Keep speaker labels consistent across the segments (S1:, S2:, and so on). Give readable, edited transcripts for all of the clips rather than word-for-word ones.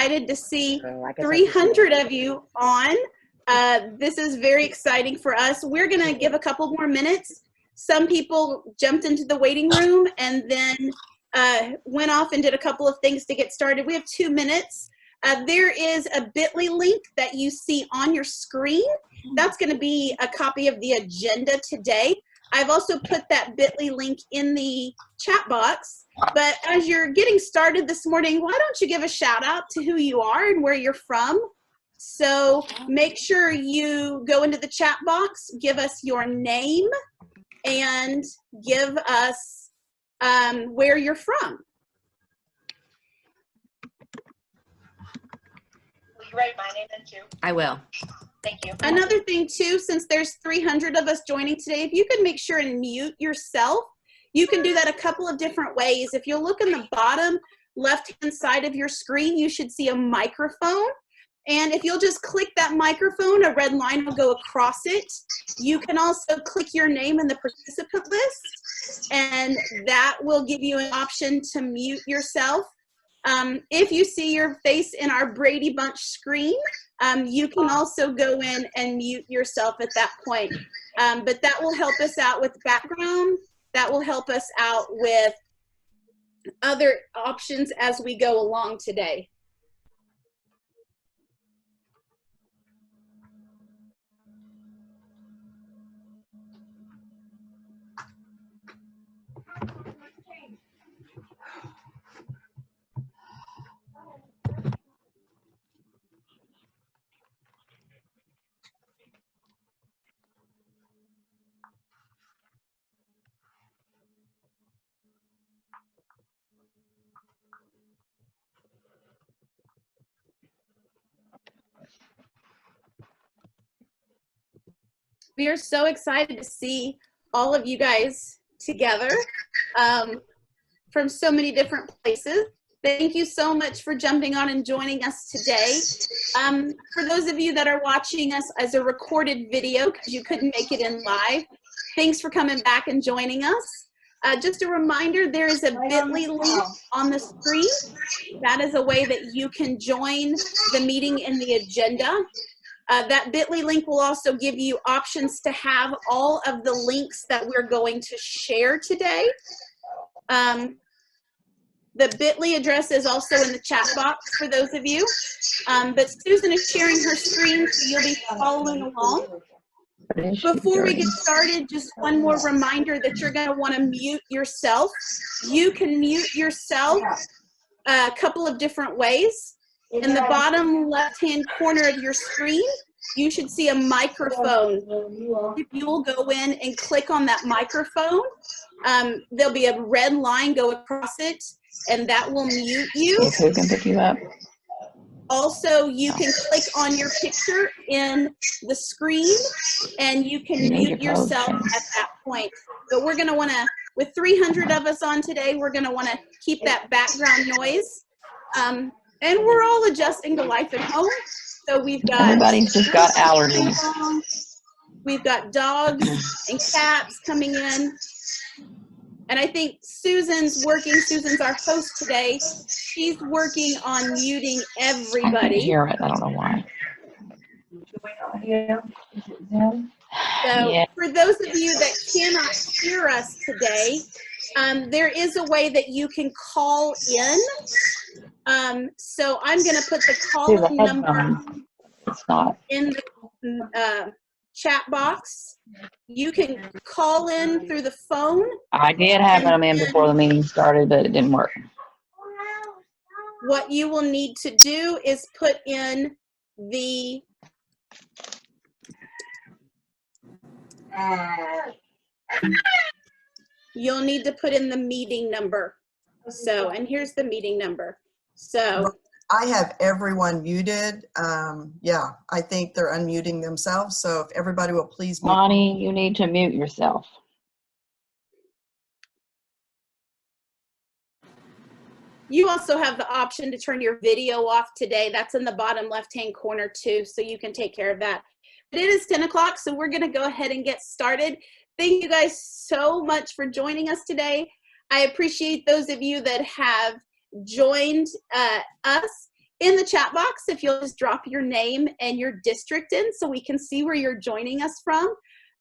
S1: excited to see 300 of you on. This is very exciting for us. We're going to give a couple more minutes. Some people jumped into the waiting room and then went off and did a couple of things to get started. We have 2 minutes. There is a bit.ly link that you see on your screen. That's going to be a copy of the agenda today. I've also put that bit.ly link in the chat box. But as you're getting started this morning, why don't you give a shout out to who you are and where you're from? So make sure you go into the chat box, give us your name, and give us where you're from.
S2: Will you write my name in too?
S3: I will.
S2: Thank you.
S1: Another thing too, since there's 300 of us joining today, if you could make sure and mute yourself, you can do that a couple of different ways. If you'll look in the bottom left-hand side of your screen, you should see a microphone. And if you'll just click that microphone, a red line will go across it. You can also click your name in the participant list, and that will give you an option to mute yourself. If you see your face in our Brady Bunch screen, you can also go in and mute yourself at that point. But that will help us out with background. That will help us out with other options as we go along today. We are so excited to see all of you guys together from so many different places. Thank you so much for jumping on and joining us today. For those of you that are watching us as a recorded video because you couldn't make it in live, thanks for coming back and joining us. Just a reminder, there is a bit.ly link on the screen. That is a way that you can join the meeting in the agenda. That bit.ly link will also give you options to have all of the links that we're going to share today. The bit.ly address is also in the chat box for those of you. But Susan is sharing her screen, so you'll be following along. Before we get started, just one more reminder that you're going to want to mute yourself. You can mute yourself a couple of different ways. In the bottom left-hand corner of your screen, you should see a microphone. If you will go in and click on that microphone, there'll be a red line go across it, and that will mute you.
S4: Yes, who can pick you up?
S1: Also, you can click on your picture in the screen, and you can mute yourself at that point. But we're going to want to, with 300 of us on today, we're going to want to keep that background noise. And we're all adjusting to life at home. So we've got
S4: everybody's just got allergies.
S1: We've got dogs and cats coming in. And I think Susan's working. Susan's our host today. She's working on muting everybody.
S4: I can't hear it. I don't know why.
S1: So for those of you that cannot hear us today, there is a way that you can call in. So I'm going to put the call-in number in the chat box. You can call in through the phone.
S4: I did have them in before the meeting started, but it didn't work.
S1: What you will need to do is put in the you'll need to put in the meeting number. So, and here's the meeting number. So
S5: I have everyone muted. Yeah, I think they're unmuting themselves. So if everybody will please mute.
S4: Bonnie, you need to mute yourself.
S1: You also have the option to turn your video off today. That's in the bottom left-hand corner too, so you can take care of that. But it is 10 o'clock, so we're gonna go ahead and get started. Thank you guys so much for joining us today. I appreciate those of you that have joined us. in the chat box, if you'll just drop your name and your district in so we can see where you're joining us from.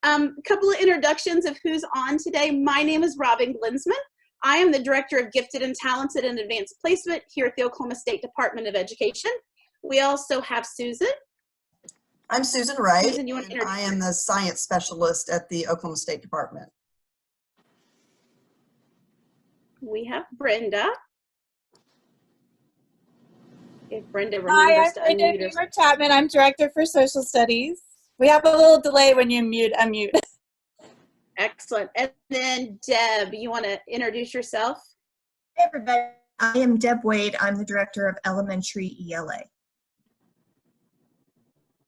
S1: A couple of introductions of who's on today. My name is Robin Glinsman. I am the Director of Gifted and Talented and Advanced Placement here at the Oklahoma State Department of Education. We also have Susan.
S5: I'm Susan Wright.
S1: Susan, you want to introduce
S5: I am the Science Specialist at the Oklahoma State Department.
S1: We have Brenda. If Brenda
S3: Hi,
S1: remembers to
S3: I'm Brenda
S1: unmute herself.
S3: Chapman. I'm Director for Social Studies. We have a little delay when you unmute.
S1: Excellent. And then Deb, you want to introduce yourself?
S6: Hey everybody, I am Deb Wade. I'm the Director of Elementary ELA.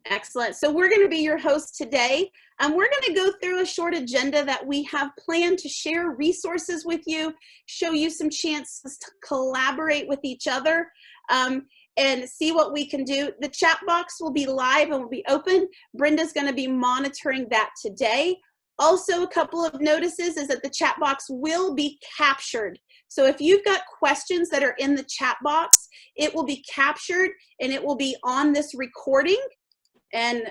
S1: Excellent. So we're going to be your host today. We're going to go through a short agenda that we have planned to share resources with you, show you some chances to collaborate with each other, and see what we can do. The chat box will be live and will be open. Brenda's going to be monitoring that today. Also, a couple of notices is that the chat box will be captured. So if you've got questions that are in the chat box, it will be captured and it will be on this recording. And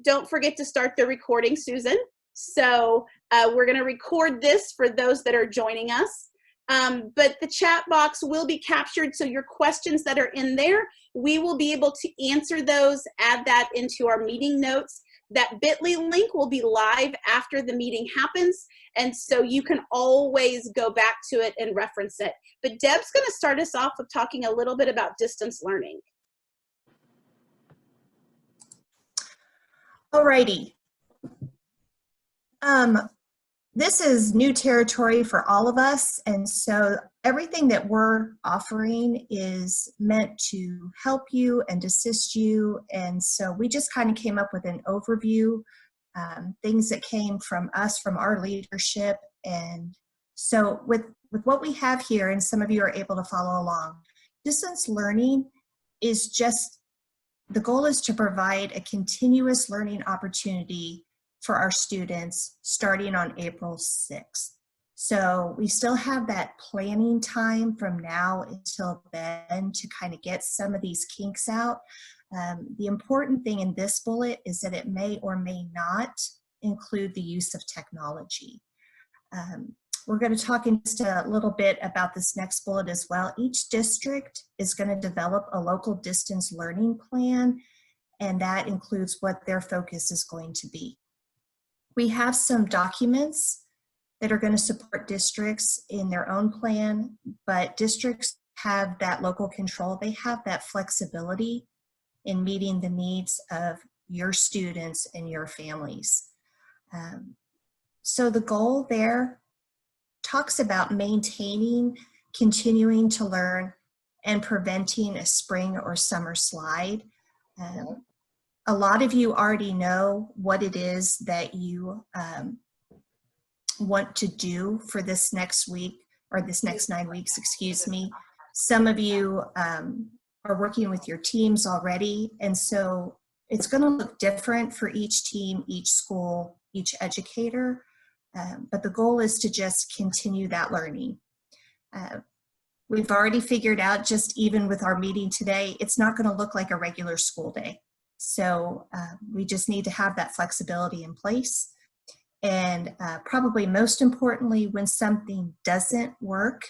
S1: don't forget to start the recording, Susan. So we're going to record this for those that are joining us. But the chat box will be captured, so your questions that are in there, we will be able to answer those, add that into our meeting notes. That bit.ly link will be live after the meeting happens, and so you can always go back to it and reference it. But Deb's going to start us off with talking a little bit about distance learning.
S6: Alrighty. This is new territory for all of us, and so everything that we're offering is meant to help you and assist you, and so we just kind of came up with an overview, things that came from us, from our leadership, and so with what we have here, and some of you are able to follow along, distance learning is just, the goal is to provide a continuous learning opportunity for our students starting on April 6th. So we still have that planning time from now until then to kind of get some of these kinks out. The important thing in this bullet is that it may or may not include the use of technology. We're going to talk in just a little bit about this next bullet as well. Each district is going to develop a local distance learning plan, and that includes what their focus is going to be. We have some documents that are going to support districts in their own plan, but districts have that local control. They have that flexibility in meeting the needs of your students and your families. So the goal there talks about maintaining, continuing to learn, and preventing a spring or summer slide. A lot of you already know what it is that you want to do for this next week, or this next 9 weeks, excuse me. Some of you are working with your teams already, and so it's going to look different for each team, each school, each educator, but the goal is to just continue that learning. We've already figured out, just even with our meeting today, it's not going to look like a regular school day. So we just need to have that flexibility in place. And probably most importantly, when something doesn't work,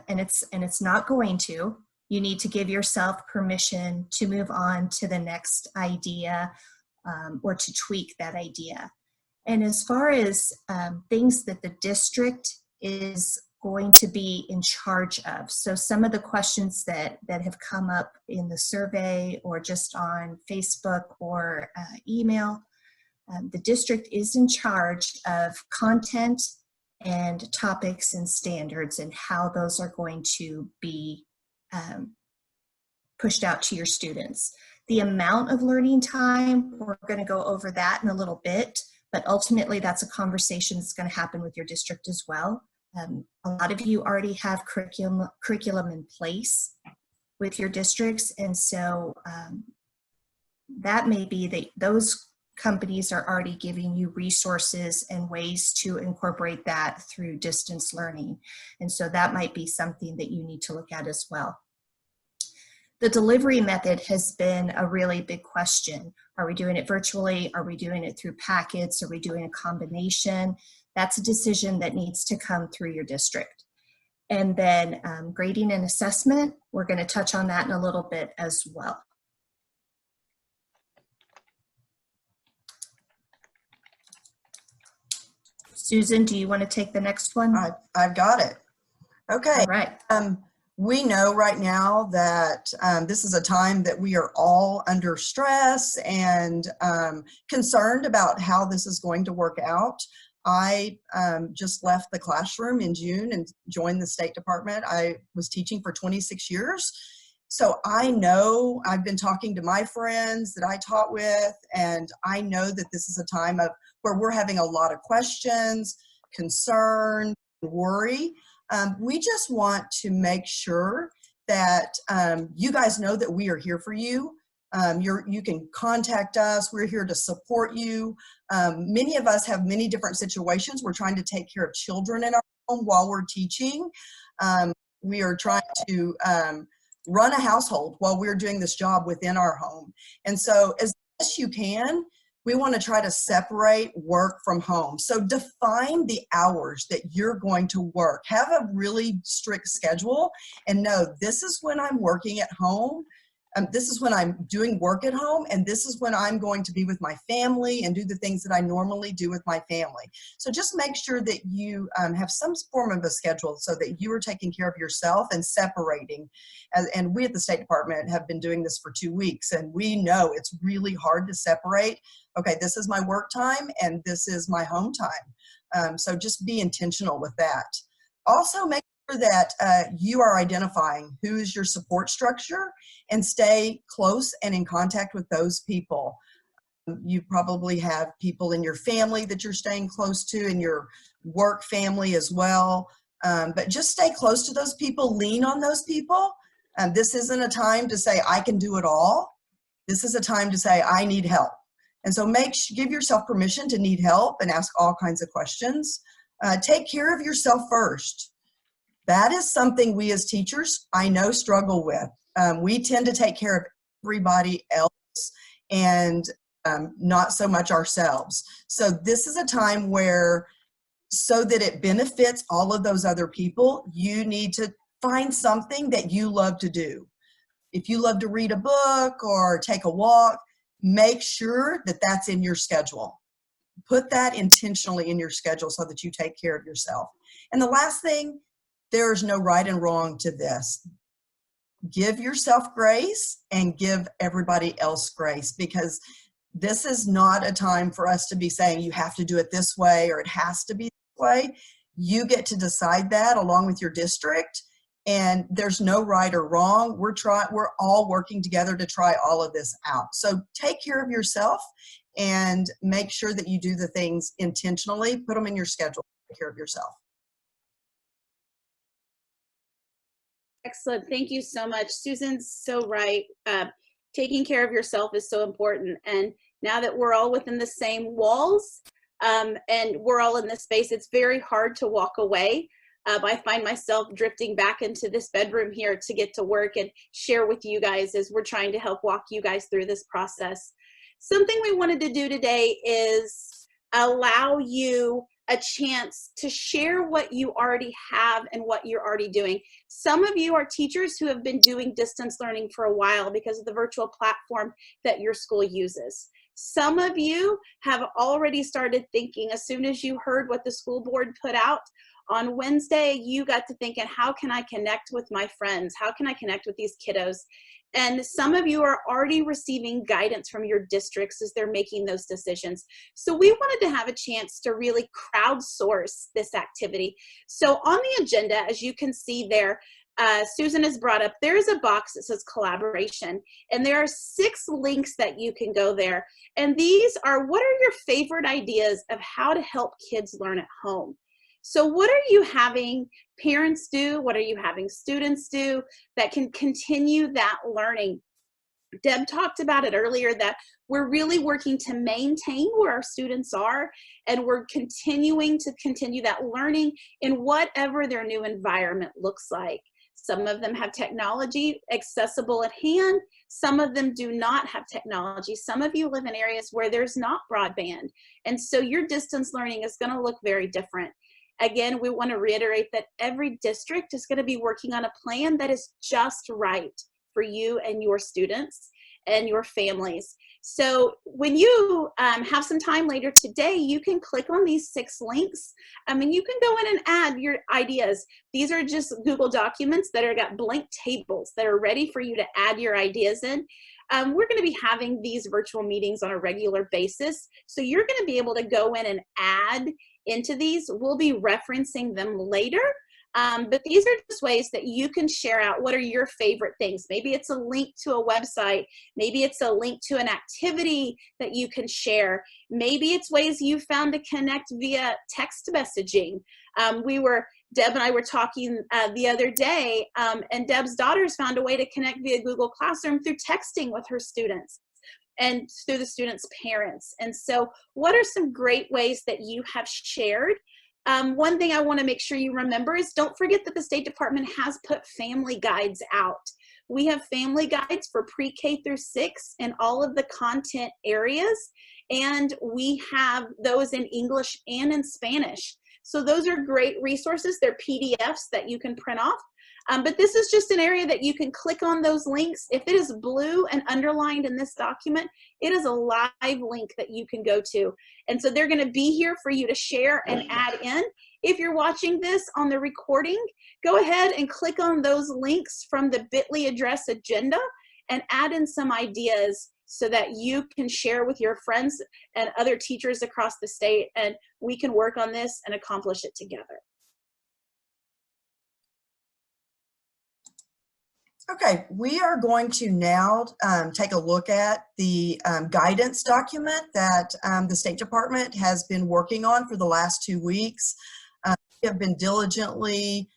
S6: and it's not going to, you need to give yourself permission to move on to the next idea, or to tweak that idea. And as far as things that the district is going to be in charge of, so some of the questions that have come up in the survey or just on Facebook or email, the district is in charge of content and topics and standards and how those are going to be pushed out to your students. The amount of learning time, we're going to go over that in a little bit, but ultimately that's a conversation that's going to happen with your district as well. A lot of you already have curriculum in place with your districts, and so that may be that those companies are already giving you resources and ways to incorporate that through distance learning, and so that might be something that you need to look at as well. The delivery method has been a really big question. Are we doing it virtually? Are we doing it through packets? Are we doing a combination? That's a decision that needs to come through your district. And then grading and assessment, we're going to touch on that in a little bit as well. Susan, do you want to take the next one?
S5: I've got it. Okay.
S6: All right.
S5: We know right now that this is a time that we are all under stress and concerned about how this is going to work out. I just left the classroom in June and joined the State Department. I was teaching for 26 years. So I know, I've been talking to my friends that I taught with, and I know that this is a time of where we're having a lot of questions, concern, worry. We just want to make sure that you guys know that we are here for you. You can contact us. We're here to support you. Many of us have many different situations. We're trying to take care of children in our home while we're teaching. We are trying to run a household while we're doing this job within our home. And so as best you can, we want to try to separate work from home. So define the hours that you're going to work. Have a really strict schedule and know this is when I'm working at home. This is when I'm doing work at home, and this is when I'm going to be with my family and do the things that I normally do with my family. So just make sure that you have some form of a schedule so that you are taking care of yourself and separating. And we at the State Department have been doing this for 2 weeks, and we know it's really hard to separate. Okay, this is my work time and this is my home time. So just be intentional with that. Also make that you are identifying who is your support structure and stay close and in contact with those people. You probably have people in your family that you're staying close to, and your work family as well. But just stay close to those people, lean on those people. This isn't a time to say, I can do it all. This is a time to say, I need help. And so give yourself permission to need help and ask all kinds of questions. Take care of yourself first. That is something we as teachers, I know, struggle with. We tend to take care of everybody else and not so much ourselves. So this is a time where, so that it benefits all of those other people, you need to find something that you love to do. If you love to read a book or take a walk, make sure that that's in your schedule. Put that intentionally in your schedule so that you take care of yourself. And the last thing, there's no right and wrong to this. Give yourself grace and give everybody else grace, because this is not a time for us to be saying you have to do it this way or it has to be this way. You get to decide that along with your district, and there's no right or wrong. We're all working together to try all of this out. So take care of yourself and make sure that you do the things intentionally. Put them in your schedule. Take care of yourself.
S1: Excellent. Thank you so much. Susan's so right. Taking care of yourself is so important. And now that we're all within the same walls and we're all in this space, it's very hard to walk away. I find myself drifting back into this bedroom here to get to work and share with you guys as we're trying to help walk you guys through this process. Something we wanted to do today is allow you a chance to share what you already have and what you're already doing. Some of you are teachers who have been doing distance learning for a while because of the virtual platform that your school uses. Some of you have already started thinking, as soon as you heard what the school board put out on Wednesday, you got to thinking, how can I connect with my friends? How can I connect with these kiddos? And some of you are already receiving guidance from your districts as they're making those decisions. So we wanted to have a chance to really crowdsource this activity. So on the agenda, as you can see there, Susan has brought up, there is a box that says collaboration, and there are 6 links that you can go there. And these are, what are your favorite ideas of how to help kids learn at home? So what are you having parents do? What are you having students do that can continue that learning? Deb talked about it earlier, that we're really working to maintain where our students are, and we're continuing to continue that learning in whatever their new environment looks like. Some of them have technology accessible at hand. Some of them do not have technology. Some of you live in areas where there's not broadband. And so your distance learning is going to look very different. Again, we want to reiterate that every district is going to be working on a plan that is just right for you and your students and your families. So when you have some time later today, you can click on these 6 links. I mean, you can go in and add your ideas. These are just Google documents that are got blank tables that are ready for you to add your ideas in. We're going to be having these virtual meetings on a regular basis. So you're going to be able to go in and add into these. We'll be referencing them later. But these are just ways that you can share out what are your favorite things. Maybe it's a link to a website. Maybe it's a link to an activity that you can share. Maybe it's ways you found to connect via text messaging. Deb and I were talking the other day, and Deb's daughters found a way to connect via Google Classroom through texting with her students and through the students' parents. And so what are some great ways that you have shared? One thing I want to make sure you remember is don't forget that the State Department has put family guides out. We have family guides for pre-K through 6 in all of the content areas, and we have those in English and in Spanish. So those are great resources. They're PDFs that you can print off. But this is just an area that you can click on those links. If it is blue and underlined in this document, it is a live link that you can go to. And so they're going to be here for you to share and add in. If you're watching this on the recording, go ahead and click on those links from the bit.ly address agenda and add in some ideas so that you can share with your friends and other teachers across the state, and we can work on this and accomplish it together.
S5: Okay, we are going to now take a look at the guidance document that the State Department has been working on for the last 2 weeks. We have been diligently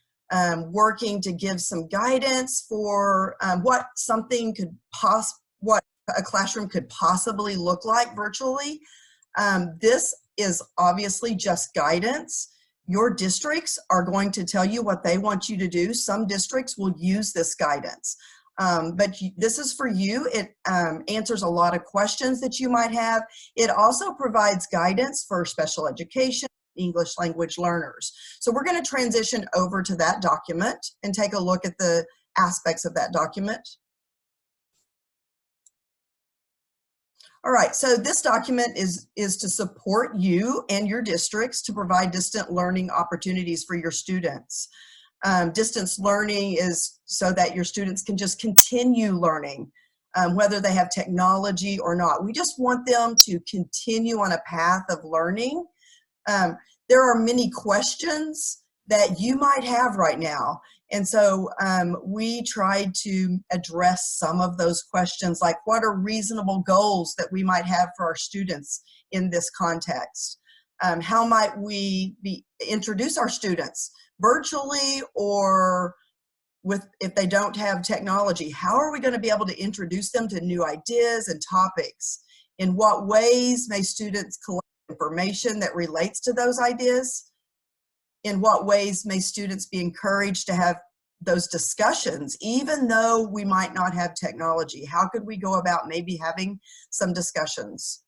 S5: working to give some guidance for what a classroom could possibly look like virtually. This is obviously just guidance. Your districts are going to tell you what they want you to do. Some districts will use this guidance, but this is for you. It answers a lot of questions that you might have. It also provides guidance for special education, English language learners. So we're going to transition over to that document and take a look at the aspects of that document. All right, so this document is to support you and your districts to provide distant learning opportunities for your students. Distance learning is so that your students can just continue learning, whether they have technology or not. We just want them to continue on a path of learning. There are many questions that you might have right now. And so we tried to address some of those questions, like what are reasonable goals that we might have for our students in this context? How might we introduce our students virtually, or if they don't have technology, how are we going to be able to introduce them to new ideas and topics? In what ways may students collect information that relates to those ideas? In what ways may students be encouraged to have those discussions, even though we might not have technology? How could we go about maybe having some discussions?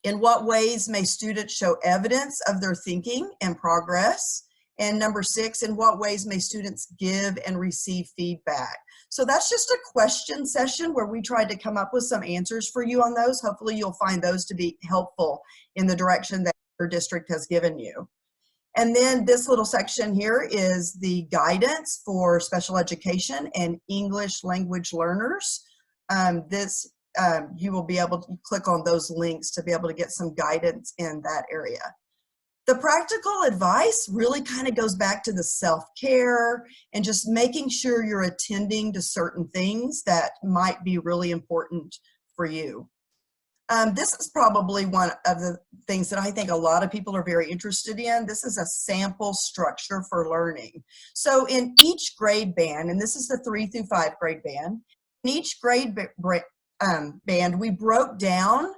S5: In what ways may students show evidence of their thinking and progress? And number 6, in what ways may students give and receive feedback? So that's just a question session where we tried to come up with some answers for you on those. Hopefully you'll find those to be helpful in the direction that your district has given you. And then this little section here is the guidance for special education and English language learners. You will be able to click on those links to be able to get some guidance in that area. The practical advice really kind of goes back to the self-care and just making sure you're attending to certain things that might be really important for you. This is probably one of the things that I think a lot of people are very interested in. This is a sample structure for learning. So in each grade band, and this is the 3 through 5 grade band, in each grade band, we broke down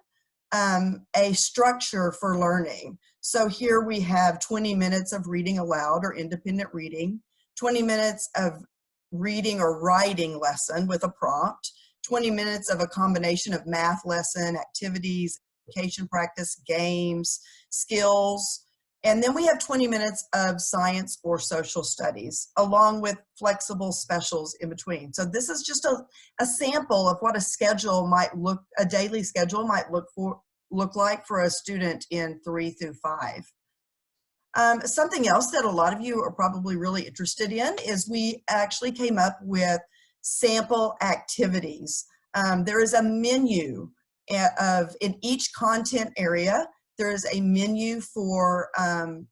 S5: a structure for learning. So here we have 20 minutes of reading aloud or independent reading, 20 minutes of reading or writing lesson with a prompt, 20 minutes of a combination of math lesson, activities, education practice, games, skills, and then we have 20 minutes of science or social studies, along with flexible specials in between. So this is just a sample of what a daily schedule might look like for a student in 3 through 5. Something else that a lot of you are probably really interested in is we actually came up with sample activities. There is a menu in each content area. There is a menu for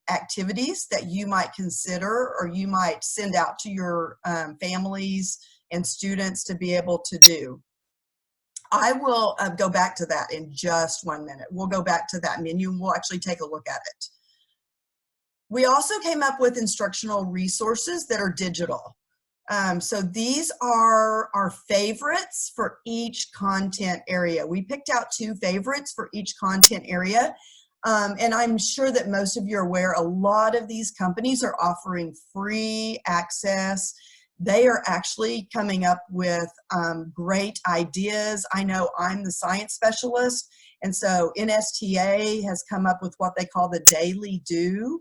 S5: activities that you might consider or you might send out to your families and students to be able to do. I will go back to that in just 1 minute. We'll go back to that menu and we'll actually take a look at it. We also came up with instructional resources that are digital. So these are our favorites for each content area. We picked out 2 favorites for each content area. And I'm sure that most of you are aware, a lot of these companies are offering free access. They are actually coming up with great ideas. I know I'm the science specialist, and so NSTA has come up with what they call the Daily Do.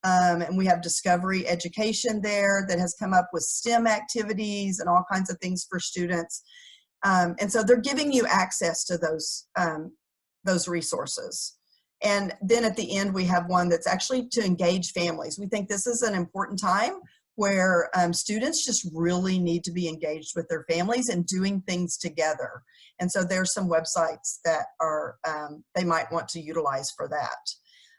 S5: And we have Discovery Education there that has come up with STEM activities and all kinds of things for students. And so they're giving you access to those resources. And then at the end, we have one that's actually to engage families. We think this is an important time where students just really need to be engaged with their families and doing things together. And so there's some websites that are they might want to utilize for that.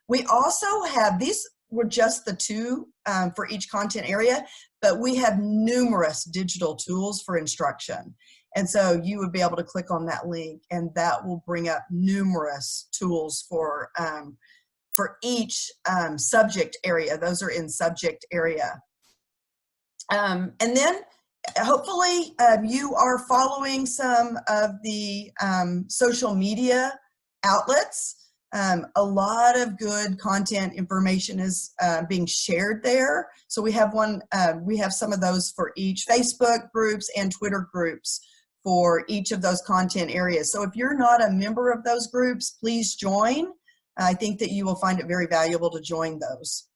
S5: We also have, these were just the 2 for each content area, but we have numerous digital tools for instruction. And so you would be able to click on that link and that will bring up numerous tools for each subject area. Those are in subject area. And then hopefully you are following some of the social media outlets. A lot of good content information is being shared there. So we have some of those for each Facebook groups and Twitter groups for each of those content areas. So if you're not a member of those groups, please join. I think that you will find it very valuable to join those.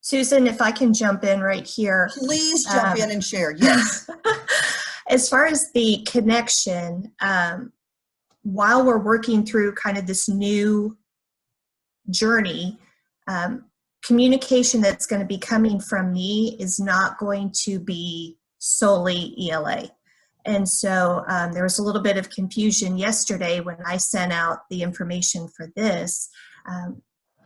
S6: Susan, if I can jump in right here.
S5: Please jump in and share, yes.
S6: As far as the connection, while we're working through kind of this new journey, communication that's going to be coming from me is not going to be solely ELA. And so there was a little bit of confusion yesterday when I sent out the information for this.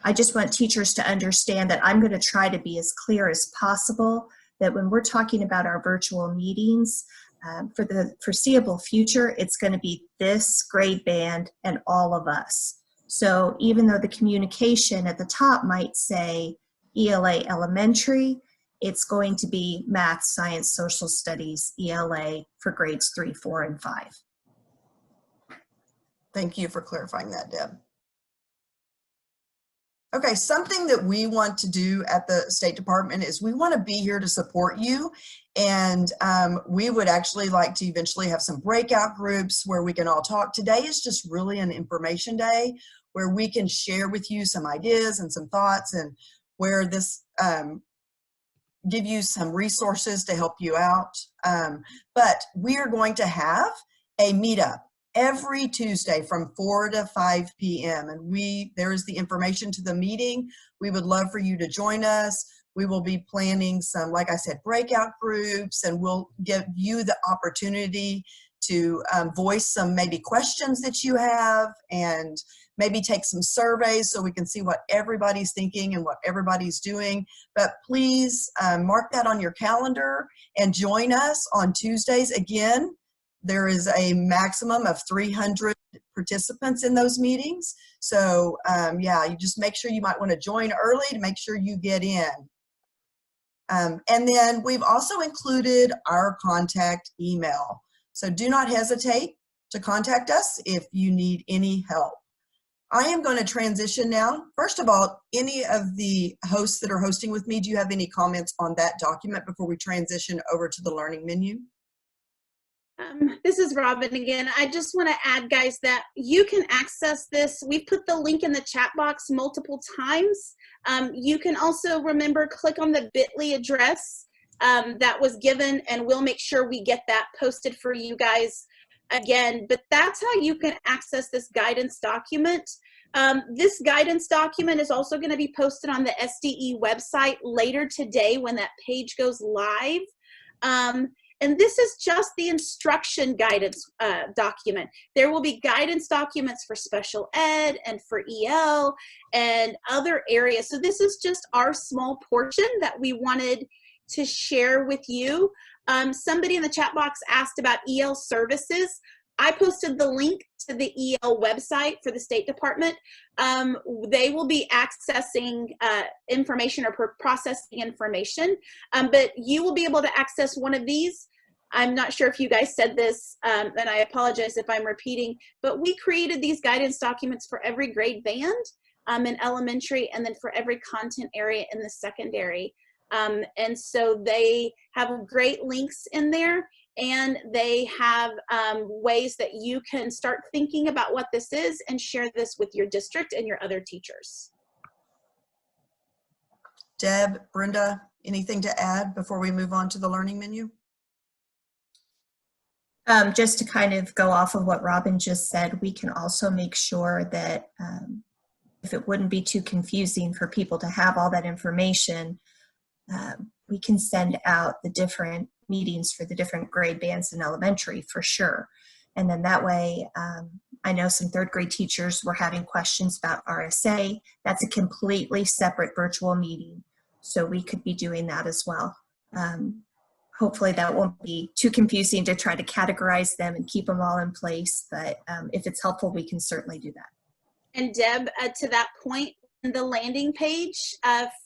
S6: I just want teachers to understand that I'm going to try to be as clear as possible that when we're talking about our virtual meetings, for the foreseeable future, it's going to be this grade band and all of us. So even though the communication at the top might say ELA Elementary, it's going to be Math, Science, Social Studies, ELA for grades 3, 4, and 5.
S5: Thank you for clarifying that, Deb. Okay, something that we want to do at the State Department is we want to be here to support you, and we would actually like to eventually have some breakout groups where we can all talk. Today is just really an information day where we can share with you some ideas and some thoughts, and where this give you some resources to help you out. But we are going to have a meetup every Tuesday from 4 to 5 p.m. And there is the information to the meeting. We would love for you to join us. We will be planning some, like I said, breakout groups, and we'll give you the opportunity to voice some maybe questions that you have, and maybe take some surveys so we can see what everybody's thinking and what everybody's doing. But please mark that on your calendar and join us on Tuesdays. Again, there is a maximum of 300 participants in those meetings. So yeah, you just make sure you might want to join early to make sure you get in. And then we've also included our contact email. So do not hesitate to contact us if you need any help. I am going to transition now. First of all, any of the hosts that are hosting with me, do you have any comments on that document before we transition over to the learning menu?
S1: This is Robin again. I just want to add, guys, that you can access this. We've put the link in the chat box multiple times. You can also, remember, click on the bit.ly address that was given, and we'll make sure we get that posted for you guys again. But that's how you can access this guidance document. This guidance document is also going to be posted on the SDE website later today when that page goes live. And this is just the instruction guidance document. There will be guidance documents for special ed and for EL and other areas. So this is just our small portion that we wanted to share with you. Somebody in the chat box asked about EL services. I posted the link to the EL website for the State Department. They will be accessing information or processing information, but you will be able to access one of these. I'm not sure if you guys said this, and I apologize if I'm repeating, but we created these guidance documents for every grade band in elementary, and then for every content area in the secondary. And so they have great links in there, and they have ways that you can start thinking about what this is and share this with your district and your other teachers.
S5: Deb, Brenda, anything to add before we move on to the learning menu?
S6: Just to kind of go off of what Robin just said, we can also make sure that if it wouldn't be too confusing for people to have all that information, we can send out the different meetings for the different grade bands in elementary for sure. And then that way, I know some third grade teachers were having questions about RSA. That's a completely separate virtual meeting. So we could be doing that as well. Hopefully that won't be too confusing to try to categorize them and keep them all in place. But if it's helpful, we can certainly do that.
S1: And Deb, to that point, the landing page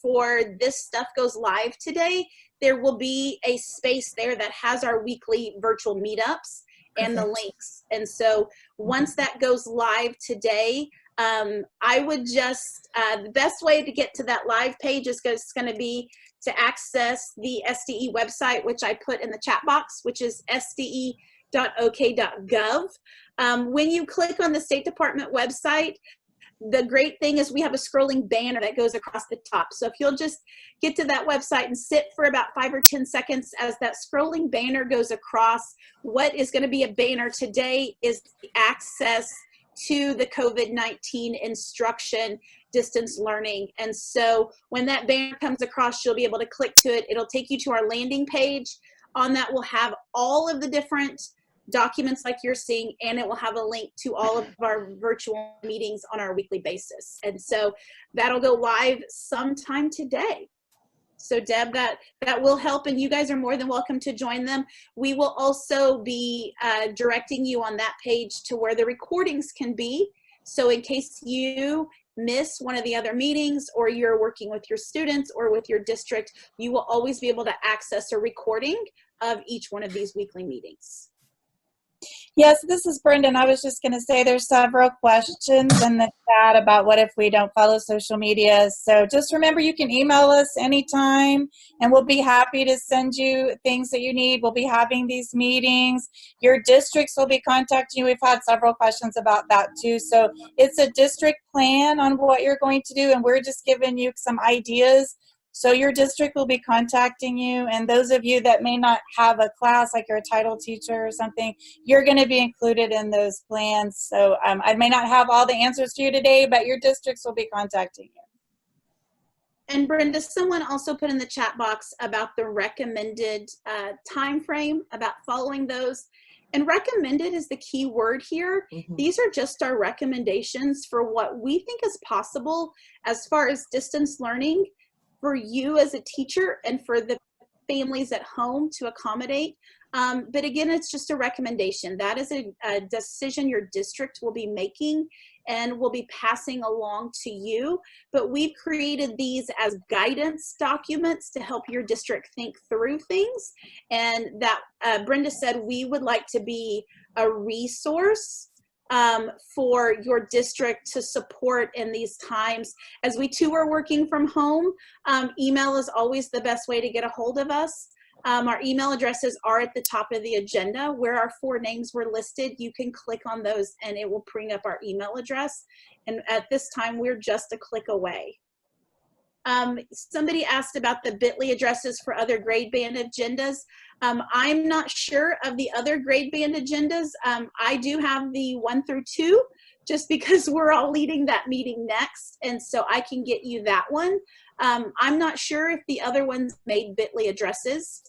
S1: for this stuff goes live today. There will be a space there that has our weekly virtual meetups and the links. And so once that goes live today, I would just, the best way to get to that live page is going to be to access the SDE website, which I put in the chat box, which is sde.ok.gov. When you click on the State Department website, the great thing is we have a scrolling banner that goes across the top. So if you'll just get to that website and sit for about 5 or 10 seconds as that scrolling banner goes across, what is going to be a banner today is the access to the COVID-19 instruction distance learning. And so when that banner comes across, you'll be able to click to it. It'll take you to our landing page. On that, we'll have all of the different documents like you're seeing, and it will have a link to all of our virtual meetings on our weekly basis. And so that'll go live sometime today. So Deb, that will help, and you guys are more than welcome to join them. We will also be directing you on that page to where the recordings can be. So in case you miss one of the other meetings, or you're working with your students or with your district, you will always be able to access a recording of each one of these weekly meetings.
S3: Yes, this is Brendan. I was just going to say there's several questions in the chat about what if we don't follow social media. So just remember, you can email us anytime, and we'll be happy to send you things that you need. We'll be having these meetings. Your districts will be contacting you. We've had several questions about that too. So it's a district plan on what you're going to do, and we're just giving you some ideas. So your district will be contacting you, and those of you that may not have a class, like you're a title teacher or something, you're going to be included in those plans. So I may not have all the answers for you today, but your districts will be contacting you.
S1: And Brenda, someone also put in the chat box about the recommended time frame, about following those. And recommended is the key word here. Mm-hmm. These are just our recommendations for what we think is possible as far as distance learning for you as a teacher and for the families at home to accommodate. But again, it's just a recommendation. That is a decision your district will be making and will be passing along to you. But we've created these as guidance documents to help your district think through things. And that Brenda said we would like to be a resource for your district to support in these times. As we too are working from home, email is always the best way to get a hold of us. Our email addresses are at the top of the agenda where our 4 names were listed. You can click on those and it will bring up our email address. And at this time, we're just a click away. Somebody asked about the bit.ly addresses for other grade band agendas. I'm not sure of the other grade band agendas. I do have the 1 through 2 just because we're all leading that meeting next. And so I can get you that one. I'm not sure if the other ones made bit.ly addresses.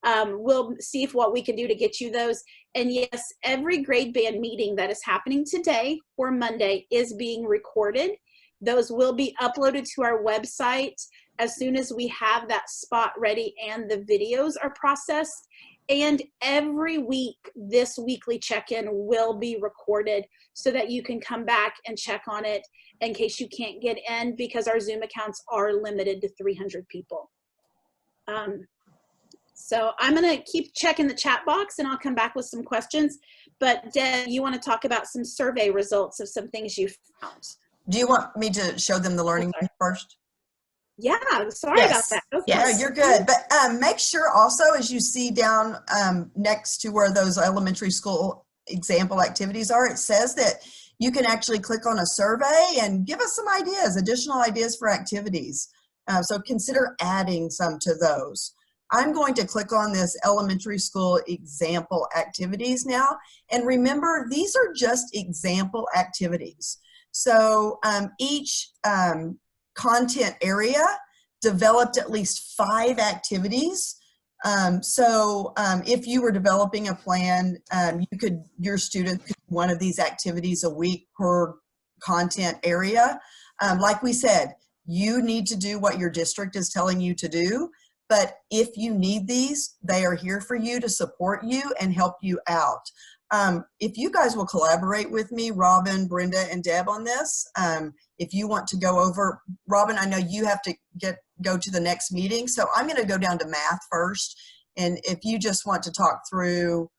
S1: We'll see if what we can do to get you those. And yes, every grade band meeting that is happening today or Monday is being recorded. Those will be uploaded to our website as soon as we have that spot ready and the videos are processed. And every week, this weekly check-in will be recorded so that you can come back and check on it in case you can't get in, because our Zoom accounts are limited to 300 people. So I'm gonna keep checking the chat box and I'll come back with some questions. But Deb, you wanna talk about some survey results of some things you found?
S5: Do you want me to show them the learning first?
S1: Yeah, sorry about that.
S5: Yeah, you're good. But make sure also, as you see down next to where those elementary school example activities are, it says that you can actually click on a survey and give us some ideas, additional ideas for activities. So consider adding some to those. I'm going to click on this elementary school example activities now. And remember, these are just example activities. So each content area developed at least 5 activities. If you were developing a plan, your student could do one of these activities a week per content area. Like we said, you need to do what your district is telling you to do. But if you need these, they are here for you to support you and help you out. If you guys will collaborate with me, Robin, Brenda, and Deb on this, if you want to go over, Robin, I know you have to go to the next meeting, so I'm going to go down to math first. And if you just want to talk through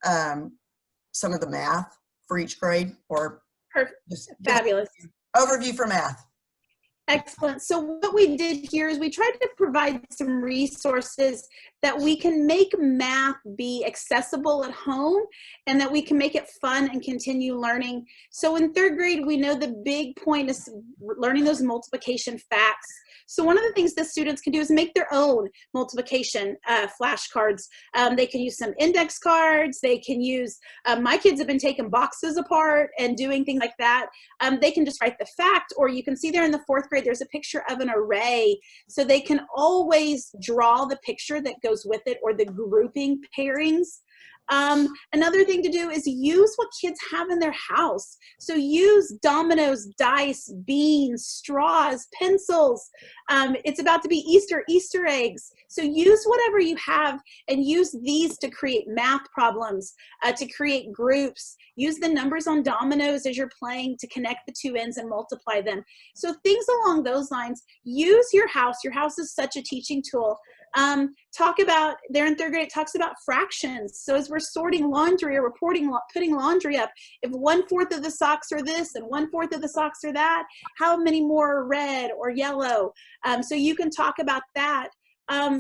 S5: some of the math for each grade, or just
S1: fabulous
S5: overview for math.
S1: Excellent. So what we did here is we tried to provide some resources that we can make math be accessible at home and that we can make it fun and continue learning. So in 3rd grade, we know the big point is learning those multiplication facts. So one of the things the students can do is make their own multiplication flashcards. They can use some index cards. They can use, my kids have been taking boxes apart and doing things like that. They can just write the fact, or you can see there in the 4th grade, there's a picture of an array. So they can always draw the picture that goes with it, or the grouping pairings. Another thing to do is use what kids have in their house. So use dominoes, dice, beans, straws, pencils. It's about to be Easter eggs. So use whatever you have and use these to create math problems, to create groups. Use the numbers on dominoes as you're playing to connect the 2 ends and multiply them. So things along those lines. Use your house. Your house is such a teaching tool. Talk about, there in 3rd grade, it talks about fractions. So as we're sorting laundry or putting laundry up, if 1/4 of the socks are this and 1/4 of the socks are that, how many more are red or yellow? So you can talk about that.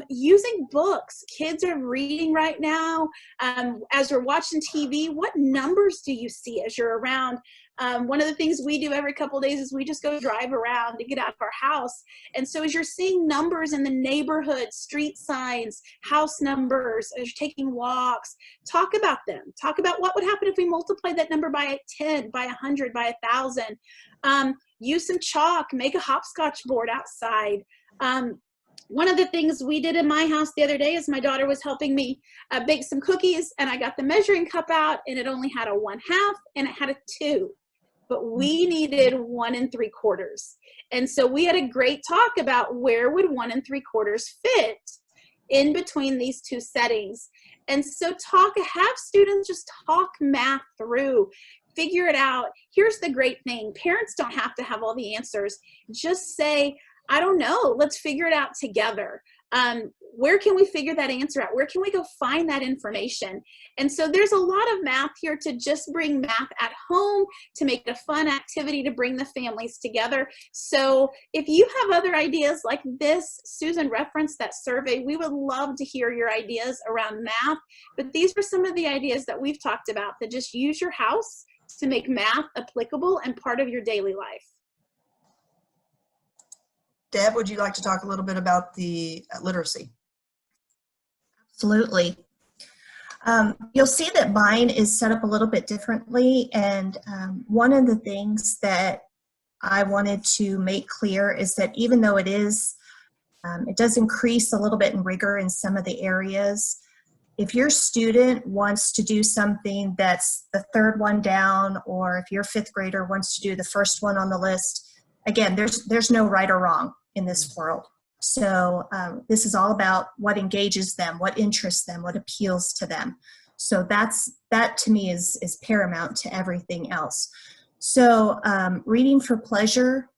S1: Using books. Kids are reading right now. As we're watching TV, what numbers do you see as you're around? One of the things we do every couple of days is we just go drive around to get out of our house. And so as you're seeing numbers in the neighborhood, street signs, house numbers, as you're taking walks, talk about them. Talk about what would happen if we multiply that number by 10, by 100, by 1,000. Use some chalk, make a hopscotch board outside. One of the things we did in my house the other day is my daughter was helping me bake some cookies, and I got the measuring cup out, and it only had a 1/2 and it had a 2. But we needed 1 3/4. And so we had a great talk about where would 1 3/4 fit in between these 2 settings. And so have students just talk math through, figure it out. Here's the great thing. Parents don't have to have all the answers. Just say, I don't know, let's figure it out together. where can we figure that answer out? Where can we go find that information? And so there's a lot of math here to just bring math at home, to make it a fun activity, to bring the families together. So if you have other ideas like this, Susan referenced that survey, we would love to hear your ideas around math. But these are some of the ideas that we've talked about, that just use your house to make math applicable and part of your daily life.
S5: Deb, would you like to talk a little bit about the literacy?
S6: Absolutely. You'll see that mine is set up a little bit differently, and one of the things that I wanted to make clear is that even though it does increase a little bit in rigor in some of the areas, if your student wants to do something that's the third one down, or if your fifth grader wants to do the first one on the list, again, there's no right or wrong in this world. So this is all about what engages them, what interests them, what appeals to them. So that to me is paramount to everything else. So reading for pleasure,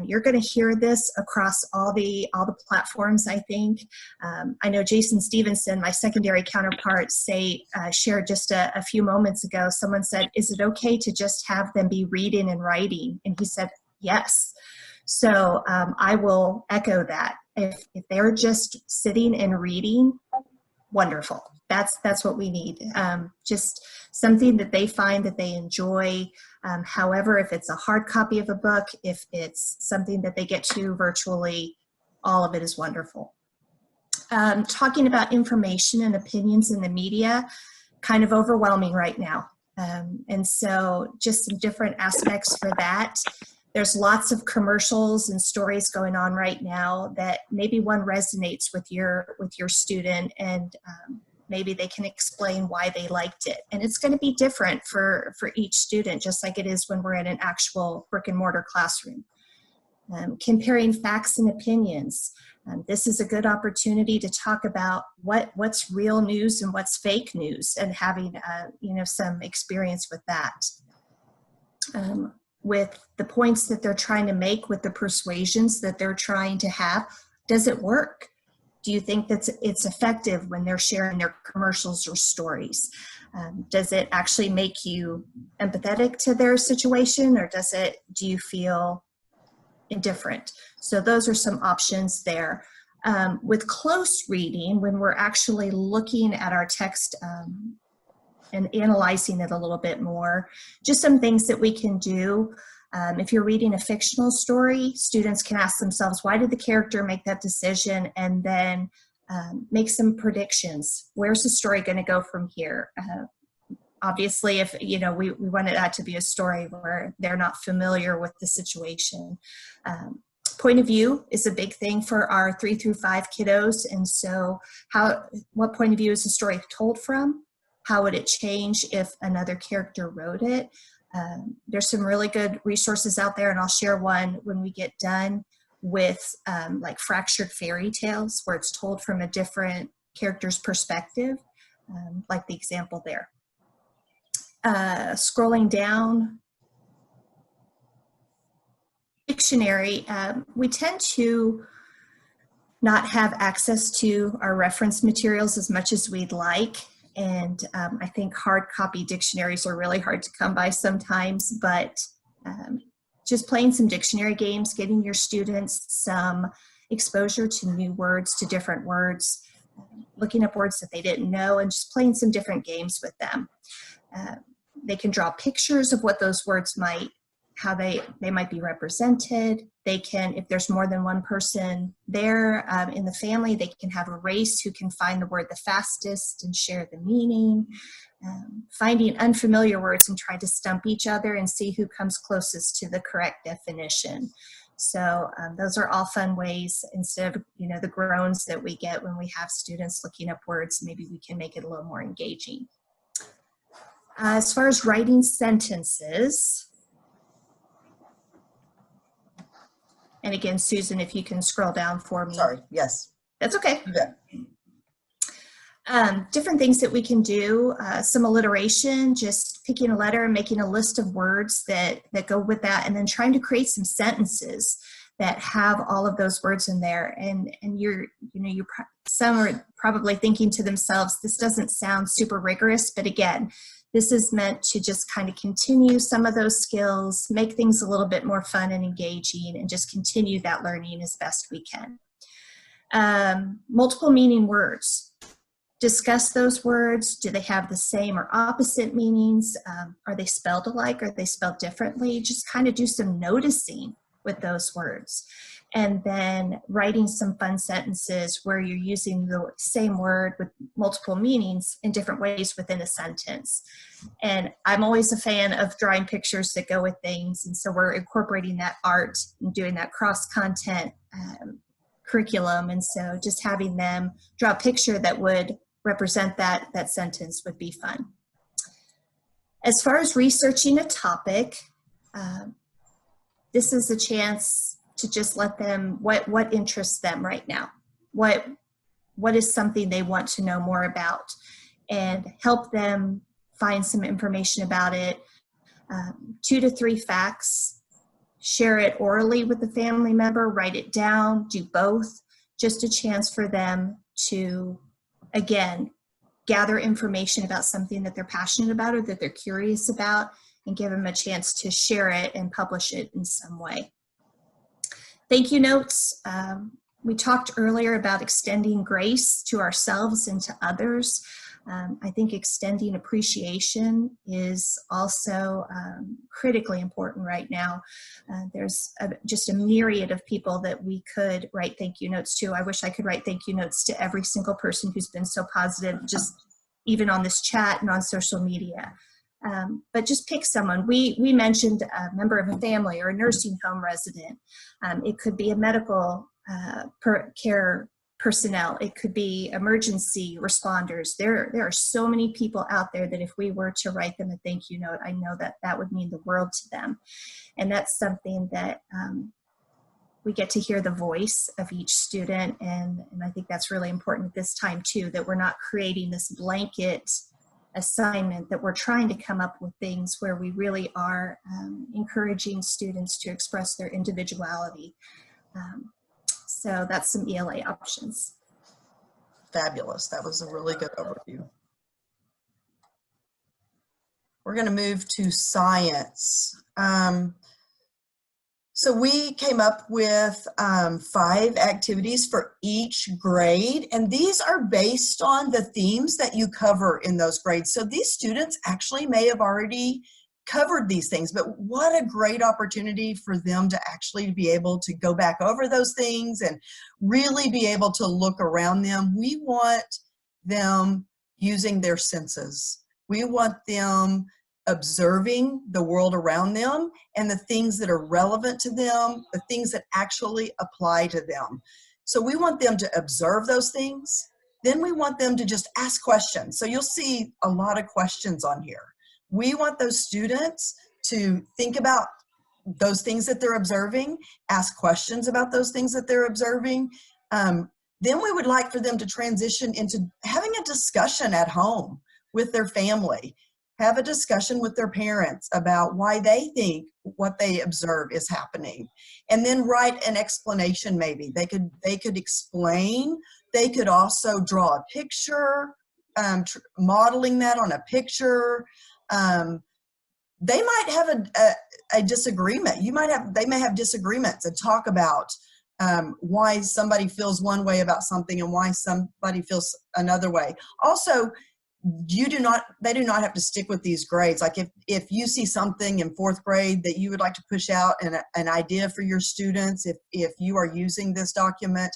S6: you're going to hear this across all the platforms, I think. I know Jason Stevenson, my secondary counterpart, shared just a few moments ago, someone said, is it okay to just have them be reading and writing? And he said, yes. So I will echo that. If they're just sitting and reading, wonderful. That's what we need. Just something that they find that they enjoy. However, if it's a hard copy of a book, if it's something that they get to virtually, all of it is wonderful. Talking about information and opinions in the media, kind of overwhelming right now. And so just some different aspects for that. There's lots of commercials and stories going on right now that maybe one resonates with your student, and maybe they can explain why they liked it. And it's going to be different for each student, just like it is when we're in an actual brick and mortar classroom. Comparing facts and opinions. This is a good opportunity to talk about what's real news and what's fake news, and having some experience with that. With the points that they're trying to make, with the persuasions that they're trying to have, does it work? Do you think that it's effective when they're sharing their commercials or stories? Does it actually make you empathetic to their situation, or do you feel indifferent? So those are some options there. With close reading, when we're actually looking at our text and analyzing it a little bit more, just some things that we can do. If you're reading a fictional story, students can ask themselves, why did the character make that decision? And then make some predictions. Where's the story going to go from here? Obviously, if we wanted that to be a story where they're not familiar with the situation. Point of view is a big thing for our 3 through 5 kiddos. And so what point of view is the story told from? How would it change if another character wrote it? There's some really good resources out there, and I'll share one when we get done with like fractured fairy tales, where it's told from a different character's perspective, like the example there. Scrolling down, dictionary, we tend to not have access to our reference materials as much as we'd like. And I think hard copy dictionaries are really hard to come by sometimes, but just playing some dictionary games, getting your students some exposure to new words, to different words, looking up words that they didn't know, and just playing some different games with them. They can draw pictures of what those words how they might be represented. They can, if there's more than one person there in the family, they can have a race who can find the word the fastest and share the meaning. Finding unfamiliar words and try to stump each other and see who comes closest to the correct definition. So those are all fun ways, instead of the groans that we get when we have students looking up words, maybe we can make it a little more engaging. As far as writing sentences, and again, Susan, if you can scroll down for me.
S5: Sorry, yes.
S6: That's okay.
S5: Yeah.
S6: Different things that we can do, some alliteration, just picking a letter and making a list of words that go with that, and then trying to create some sentences that have all of those words in there, and some are probably thinking to themselves, this doesn't sound super rigorous, but again, this is meant to just kind of continue some of those skills, make things a little bit more fun and engaging, and just continue that learning as best we can. Multiple meaning words. Discuss those words. Do they have the same or opposite meanings? Are they spelled alike? Are they spelled differently? Just kind of do some noticing with those words. And then writing some fun sentences where you're using the same word with multiple meanings in different ways within a sentence. And I'm always a fan of drawing pictures that go with things. And so we're incorporating that art and doing that cross-content curriculum. And so just having them draw a picture that would represent that sentence would be fun. As far as researching a topic, this is a chance to just let them, what interests them right now? What is something they want to know more about? And help them find some information about it. 2 to 3 facts. Share it orally with the family member, write it down, do both. Just a chance for them to, again, gather information about something that they're passionate about or that they're curious about, and give them a chance to share it and publish it in some way. Thank you notes. We talked earlier about extending grace to ourselves and to others. I think extending appreciation is also critically important right now. There's just a myriad of people that we could write thank you notes to. I wish I could write thank you notes to every single person who's been so positive, just even on this chat and on social media. But just pick someone. We mentioned a member of a family or a nursing home resident. It could be a medical care personnel. It could be emergency responders. There are so many people out there that if we were to write them a thank you note, I know that would mean the world to them. And that's something that we get to hear the voice of each student. And I think that's really important at this time too, that we're not creating this blanket assignment, that we're trying to come up with things where we really are encouraging students to express their individuality. So that's some ELA options.
S5: Fabulous. That was a really good overview. We're going to move to science. So we came up with 5 activities for each grade, and these are based on the themes that you cover in those grades. So these students actually may have already covered these things, but what a great opportunity for them to actually be able to go back over those things and really be able to look around them. We want them using their senses. We want them observing the world around them and the things that are relevant to them, the things that actually apply to them. So we want them to observe those things. Then we want them to just ask questions. So you'll see a lot of questions on here. We want those students to think about those things that they're observing, ask questions about those things that they're observing. Then we would like for them to transition into having a discussion at home with their family. Have a discussion with their parents about why they think what they observe is happening. And then write an explanation maybe. They could explain. They could also draw a picture, modeling that on a picture. They might have a disagreement. They may have disagreements and talk about why somebody feels one way about something and why somebody feels another way. Also, they do not have to stick with these grades. Like if you see something in 4th grade that you would like to push out an idea for your students, if you are using this document,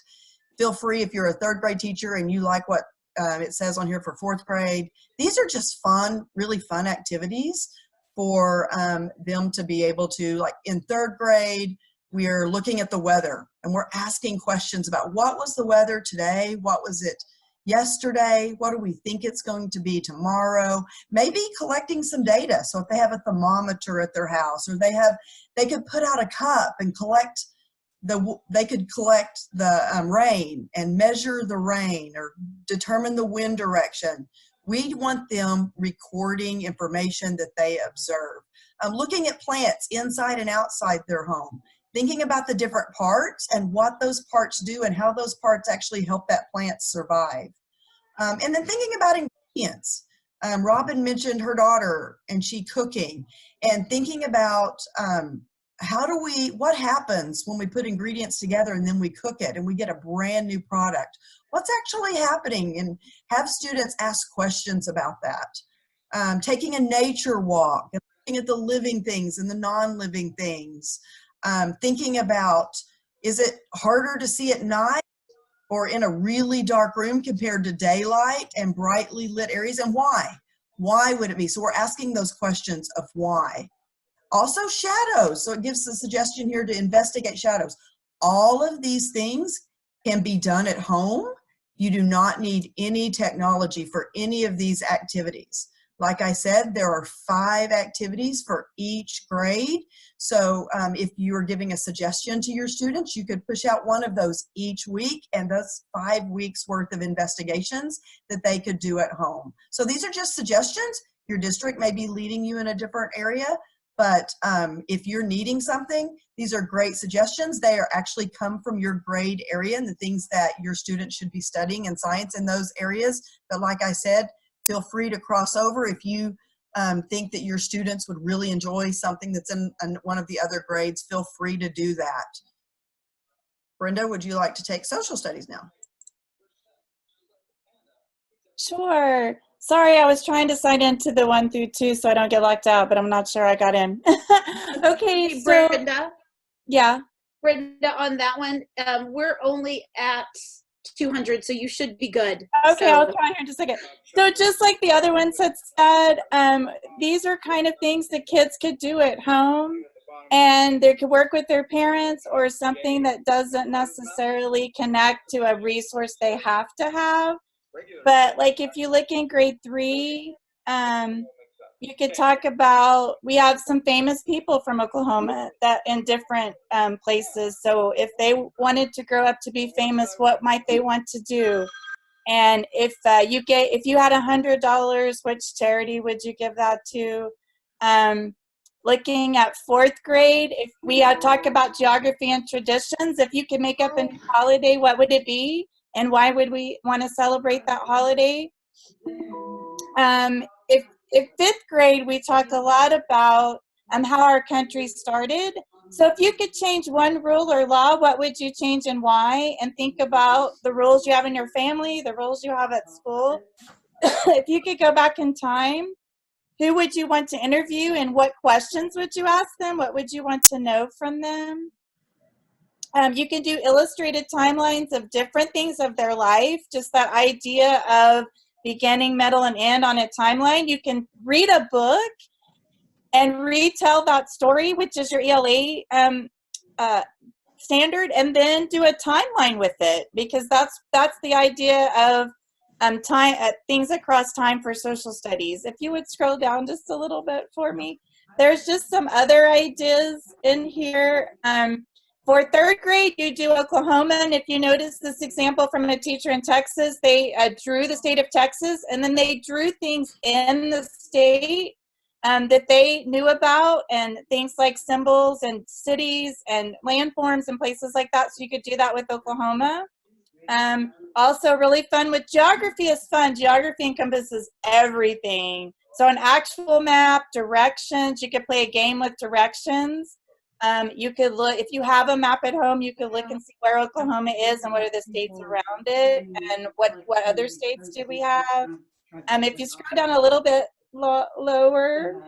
S5: feel free. If you're a 3rd grade teacher and you like what it says on here for 4th grade, these are just fun, really fun activities for them to be able to, like in 3rd grade, we're looking at the weather and we're asking questions about what was the weather today? What was it yesterday? What do we think it's going to be tomorrow? Maybe collecting some data. So if they have a thermometer at their house, or they could put out a cup and collect the rain and measure the rain or determine the wind direction. We want them recording information that they observe. Looking at plants inside and outside their home. thinking about the different parts and what those parts do and how those parts actually help that plant survive. And then thinking about ingredients. Robin mentioned her daughter and she cooking, and thinking about what happens when we put ingredients together and then we cook it and we get a brand new product. What's actually happening? And have students ask questions about that. Taking a nature walk and looking at the living things and the non-living things. Thinking about, is it harder to see at night or in a really dark room compared to daylight and brightly lit areas, and why? Why would it be? So we're asking those questions of why. Also shadows, so it gives a suggestion here to investigate shadows. All of these things can be done at home. You do not need any technology for any of these activities. Like I said, there are 5 activities for each grade. So if you are giving a suggestion to your students, you could push out one of those each week, and that's 5 weeks worth of investigations that they could do at home. So these are just suggestions. Your district may be leading you in a different area, but if you're needing something, these are great suggestions. They are actually come from your grade area and the things that your students should be studying in science in those areas. But like I said, feel free to cross over if you think that your students would really enjoy something that's in one of the other grades. Feel free to do that. Brenda, would you like to take social studies now?
S3: Sure. Sorry, I was trying to sign into the 1 through 2 so I don't get locked out, but I'm not sure I got in. Okay,
S1: Hey,
S3: so
S1: Brenda,
S3: yeah.
S1: Brenda, on that one, we're only at 200, so you should be good.
S3: Okay,
S1: So,
S3: I'll try here in just a second. So just like the other ones had said, these are kind of things that kids could do at home, and they could work with their parents or something that doesn't necessarily connect to a resource they have to have. But like if you look in grade 3, you could talk about, we have some famous people from Oklahoma that in different places. So if they wanted to grow up to be famous, what might they want to do? And if you had $100, which charity would you give that to? Looking at 4th grade, if we had talked about geography and traditions, if you could make up a new holiday, what would it be? And why would we want to celebrate that holiday? If 5th grade, we talk a lot about how our country started. So if you could change one rule or law, what would you change and why? And think about the rules you have in your family, the rules you have at school. If you could go back in time, who would you want to interview and what questions would you ask them? What would you want to know from them? You can do illustrated timelines of different things of their life, just that idea of beginning, middle, and end on a timeline. You can read a book and retell that story, which is your ELA standard, and then do a timeline with it, because that's the idea of time things across time for social studies. If you would scroll down just a little bit for me, there's just some other ideas in here. For 3rd grade, you do Oklahoma, and if you notice this example from a teacher in Texas, they drew the state of Texas, and then they drew things in the state that they knew about, and things like symbols and cities and landforms and places like that, so you could do that with Oklahoma. Also really fun with geography is fun. Geography encompasses everything. So an actual map, directions, you could play a game with directions. You could look, if you have a map at home, you could look and see where Oklahoma is and what are the states around it, and what other states do we have. If you scroll down a little bit lower,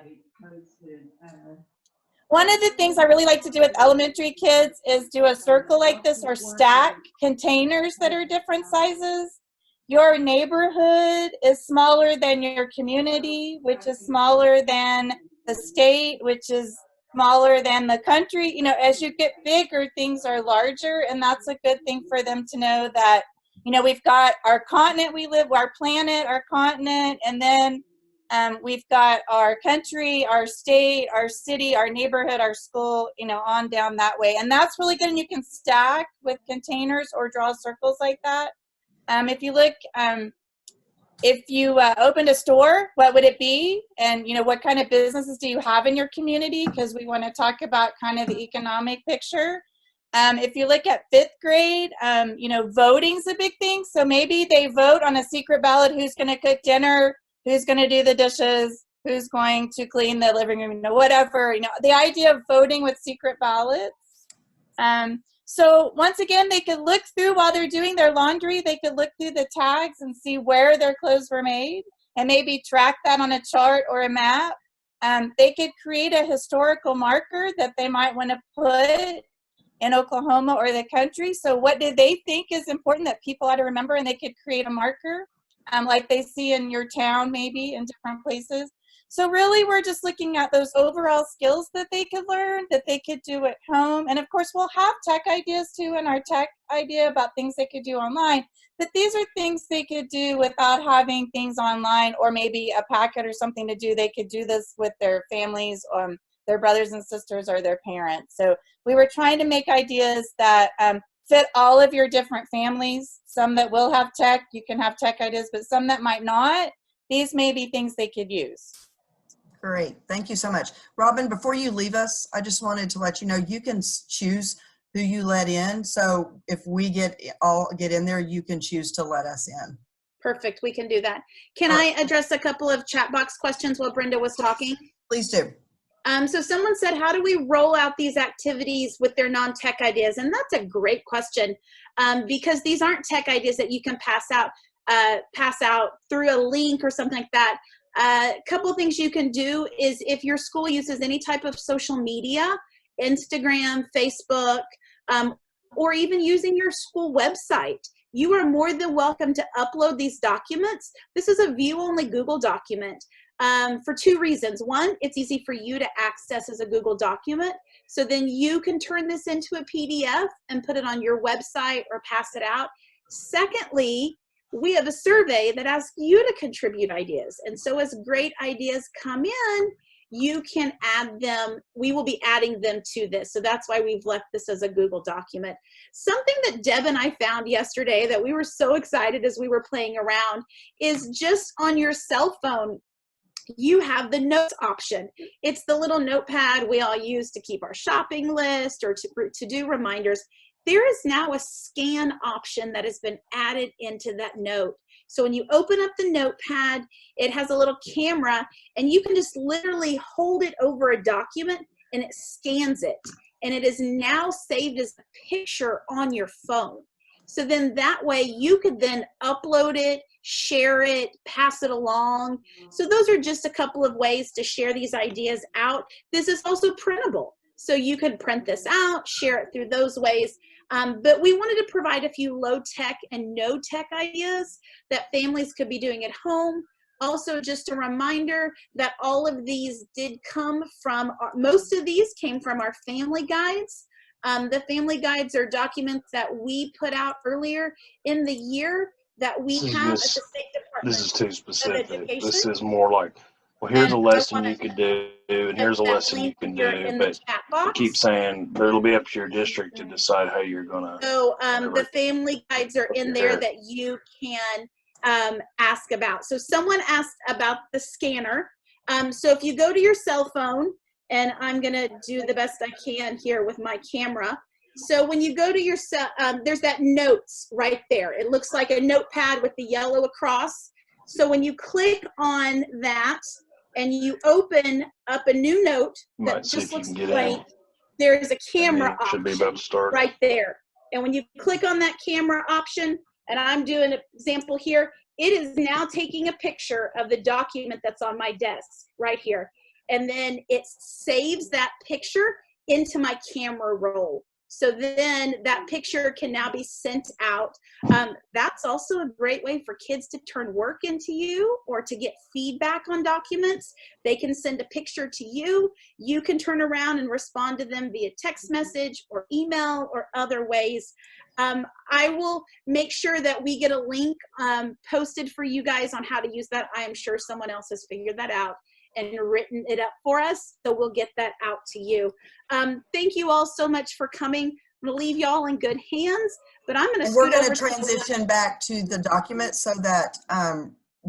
S3: one of the things I really like to do with elementary kids is do a circle like this or stack containers that are different sizes. Your neighborhood is smaller than your community, which is smaller than the state, which is smaller than the country. You know, as you get bigger, things are larger, and that's a good thing for them to know that, you know, we've got our continent we live, our planet, our continent, and then we've got our country, our state, our city, our neighborhood, our school, you know, on down that way. And that's really good. And you can stack with containers or draw circles like that. If you look if you opened a store, what would it be? And, you know, what kind of businesses do you have in your community? Because we want to talk about kind of the economic picture. If you look at 5th grade, you know, voting's a big thing. So maybe they vote on a secret ballot who's going to cook dinner, who's going to do the dishes, who's going to clean the living room, you know, whatever. You know, the idea of voting with secret ballots. So once again, they could look through while they're doing their laundry, they could look through the tags and see where their clothes were made and maybe track that on a chart or a map. They could create a historical marker that they might want to put in Oklahoma or the country. So what do they think is important that people ought to remember, and they could create a marker like they see in your town, maybe in different places. So really, we're just looking at those overall skills that they could learn, that they could do at home. And of course, we'll have tech ideas too in our tech idea about things they could do online. But these are things they could do without having things online or maybe a packet or something to do. They could do this with their families, their brothers and sisters, or their parents. So we were trying to make ideas that fit all of your different families. Some that will have tech, you can have tech ideas, but some that might not. These may be things they could use.
S5: Great. Thank you so much. Robin, before you leave us, I just wanted to let you know you can choose who you let in. So if we all get in there, you can choose to let us in.
S1: Perfect. We can do that. Can I address a couple of chat box questions while Brenda was talking?
S5: Please do.
S1: So someone said, how do we roll out these activities with their non-tech ideas? And that's a great question, because these aren't tech ideas that you can pass out through a link or something like that. A couple of things you can do is if your school uses any type of social media, Instagram, Facebook, or even using your school website, you are more than welcome to upload these documents. This is a view-only Google document for 2 reasons. One, it's easy for you to access as a Google document. So then you can turn this into a PDF and put it on your website or pass it out. Secondly, we have a survey that asks you to contribute ideas. And so as great ideas come in, you can add them. We will be adding them to this. So that's why we've left this as a Google document. Something that Deb and I found yesterday that we were so excited as we were playing around is just on your cell phone, you have the notes option. It's the little notepad we all use to keep our shopping list or to do reminders. There is now a scan option that has been added into that note. So when you open up the notepad, it has a little camera and you can just literally hold it over a document and it scans it. And it is now saved as a picture on your phone. So then that way you could then upload it, share it, pass it along. So those are just a couple of ways to share these ideas out. This is also printable. So you could print this out, share it through those ways. But we wanted to provide a few low-tech and no-tech ideas that families could be doing at home. Also, just a reminder that all of these did come from, most of these came from our family guides. The family guides are documents that we put out earlier in the year that we have at the State Department.
S7: This is too specific. This is more like, well, here's a lesson you could do, and here's a lesson you can do, but you keep saying it'll be up to your district to decide how you're gonna.
S1: So the family guides are in there that you can ask about. So someone asked about the scanner. So if you go to your cell phone, and I'm gonna do the best I can here with my camera. So when you go to your cell, there's that notes right there. It looks like a notepad with the yellow across. So when you click on that and you open up a new note that just looks blank, there's a camera option right there. And when you click on that camera option, and I'm doing an example here, it is now taking a picture of the document that's on my desk right here. And then it saves that picture into my camera roll. So then that picture can now be sent out. That's also a great way for kids to turn work into you or to get feedback on documents. They can send a picture to you. You can turn around and respond to them via text message or email or other ways. I will make sure that we get a link posted for you guys on how to use that. I am sure someone else has figured that out and written it up for us, so we'll get that out to you. Thank you all so much for coming. I'm gonna leave y'all in good hands, but I'm gonna
S5: we're gonna transition back to the document so that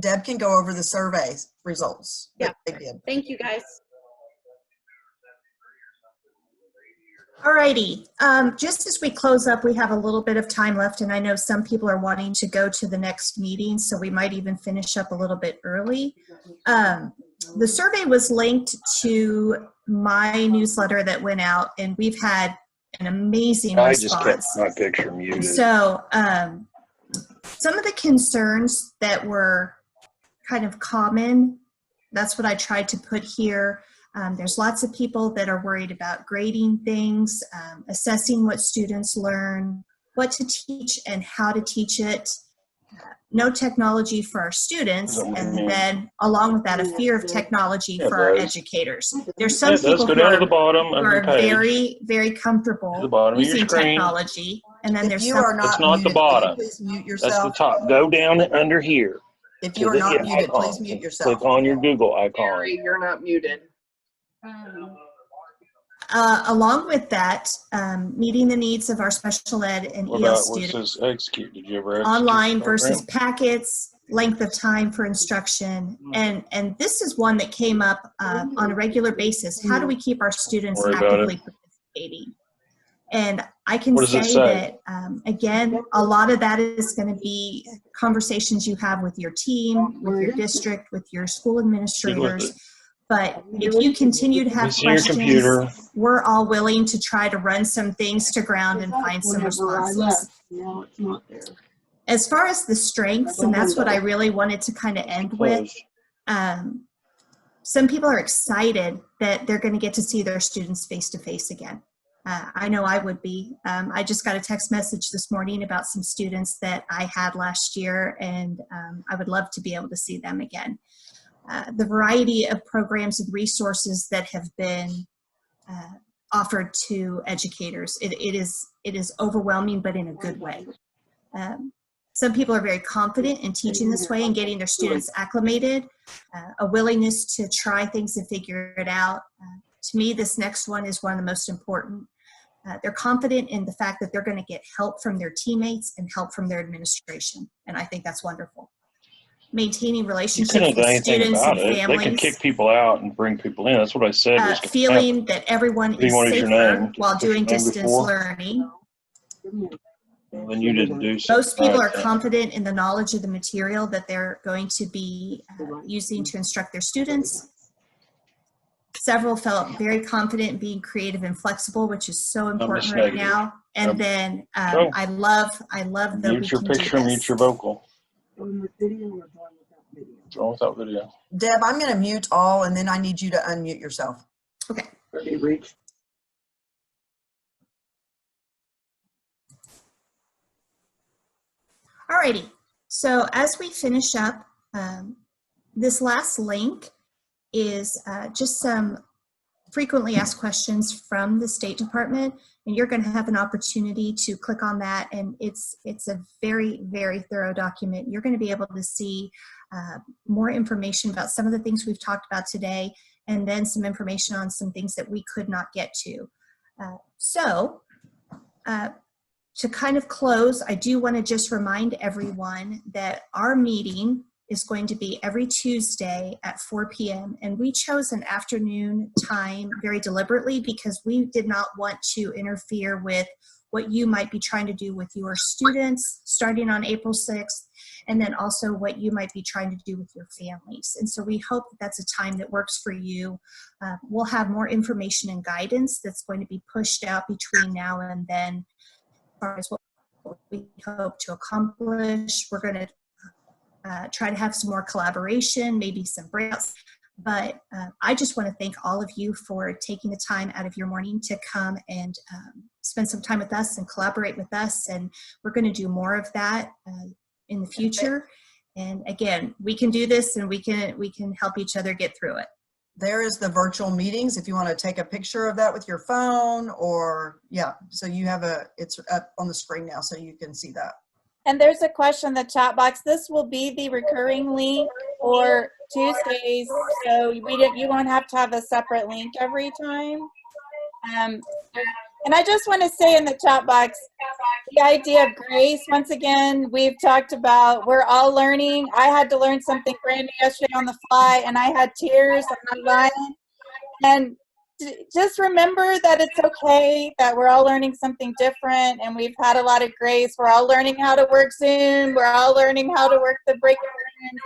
S5: Deb can go over the survey results.
S1: Yeah.
S5: They did.
S1: Thank you, guys.
S6: Alrighty, just as we close up, we have a little bit of time left, and I know some people are wanting to go to the next meeting, so we might even finish up a little bit early. The survey was linked to my newsletter that went out, and we've had an amazing response.
S7: I just kept my picture muted.
S6: So some of the concerns that were kind of common, that's what I tried to put here. There's lots of people that are worried about grading things, assessing what students learn, what to teach and how to teach it, no technology for our students, and then along with that, a fear of technology for our educators. There's some people who are very, very comfortable using technology, and then there's some.
S7: It's not the bottom.
S5: Please mute
S7: That's
S5: yourself.
S7: the top. Go down under here.
S5: If you are not muted, please mute yourself.
S7: Click on your Google icon.
S8: Gary, you're not muted.
S6: Along with that, meeting the needs of our special ed and
S7: What
S6: EL
S7: about
S6: students.
S7: says execute? Did you ever execute
S6: Online
S7: the program?
S6: versus packets, length of time for instruction, and this is one that came up on a regular basis. How do we keep our students
S7: Worry about
S6: actively participating? And I can
S7: What does it
S6: say that, again, a lot of that is going to be conversations you have with your team, with your district, with your school administrators. But if you continue to have questions, we're all willing to try to run some things to ground and find some responses.
S8: No, it's not there.
S6: As far as the strengths, and that's what I really wanted to kind of end with, some people are excited that they're going to get to see their students face to face again. I know I would be. I just got a text message this morning about some students that I had last year, and I would love to be able to see them again. The variety of programs and resources that have been offered to educators, it is overwhelming, but in a good way. Some people are very confident in teaching this way and getting their students acclimated, a willingness to try things and figure it out. To me, this next one is one of the most important. They're confident in the fact that they're going to get help from their teammates and help from their administration, and I think that's wonderful. Maintaining relationships with students and families.
S7: They can kick people out and bring people in. That's what I said.
S6: Feeling that everyone is safer while doing distance learning.
S7: Then you didn't do so.
S6: Most people are confident in the knowledge of the material that they're going to be using to instruct their students. Several felt very confident in being creative and flexible, which is so important right now. And then I love that
S7: mute your picture, mute your vocal. What's wrong with that video?
S5: Deb, I'm going to mute all, and then I need you to unmute yourself.
S6: Okay. Alrighty. So as we finish up, this last link is just some frequently asked questions from the State Department, and you're going to have an opportunity to click on that, and it's a very, very thorough document. You're going to be able to see more information about some of the things we've talked about today, and then some information on some things that we could not get to. To kind of close, I do want to just remind everyone that our meeting is going to be every Tuesday at 4 p.m. And we chose an afternoon time very deliberately because we did not want to interfere with what you might be trying to do with your students starting on April 6th, and then also what you might be trying to do with your families. And so we hope that that's a time that works for you. We'll have more information and guidance that's going to be pushed out between now and then as far as what we hope to accomplish. We're going to try to have some more collaboration, maybe some breakouts. But I just want to thank all of you for taking the time out of your morning to come and spend some time with us and collaborate with us. And we're going to do more of that in the future. And again, we can do this, and we can help each other get through it.
S5: There is the virtual meetings if you want to take a picture of that with your phone, or so you have it's up on the screen now so you can see that.
S3: And there's a question in the chat box. This will be the recurring link for Tuesdays, so you won't have to have a separate link every time. And I just want to say in the chat box, the idea of grace, once again, we've talked about, we're all learning. I had to learn something brand new yesterday on the fly, and I had tears. I'm not lying. And just remember that it's okay, that we're all learning something different, and we've had a lot of grace. We're all learning how to work Zoom. We're all learning how to work the breakout rooms.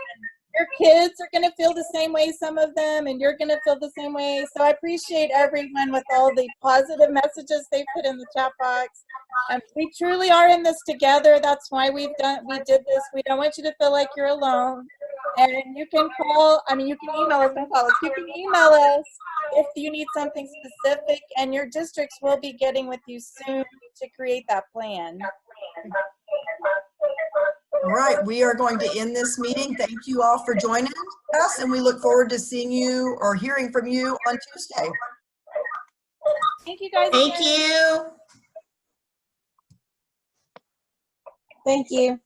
S3: Your kids are going to feel the same way, some of them, and you're going to feel the same way. So I appreciate everyone with all the positive messages they put in the chat box. We truly are in this together. That's why we did this. We don't want you to feel like you're alone. And you can call, you can email us and call us. You can email us if you need something specific, and your districts will be getting with you soon to create that plan.
S5: All right, we are going to end this meeting. Thank you all for joining us, and we look forward to seeing you or hearing from you on Tuesday.
S3: Thank you, guys.
S6: Thank you.
S3: Thank you.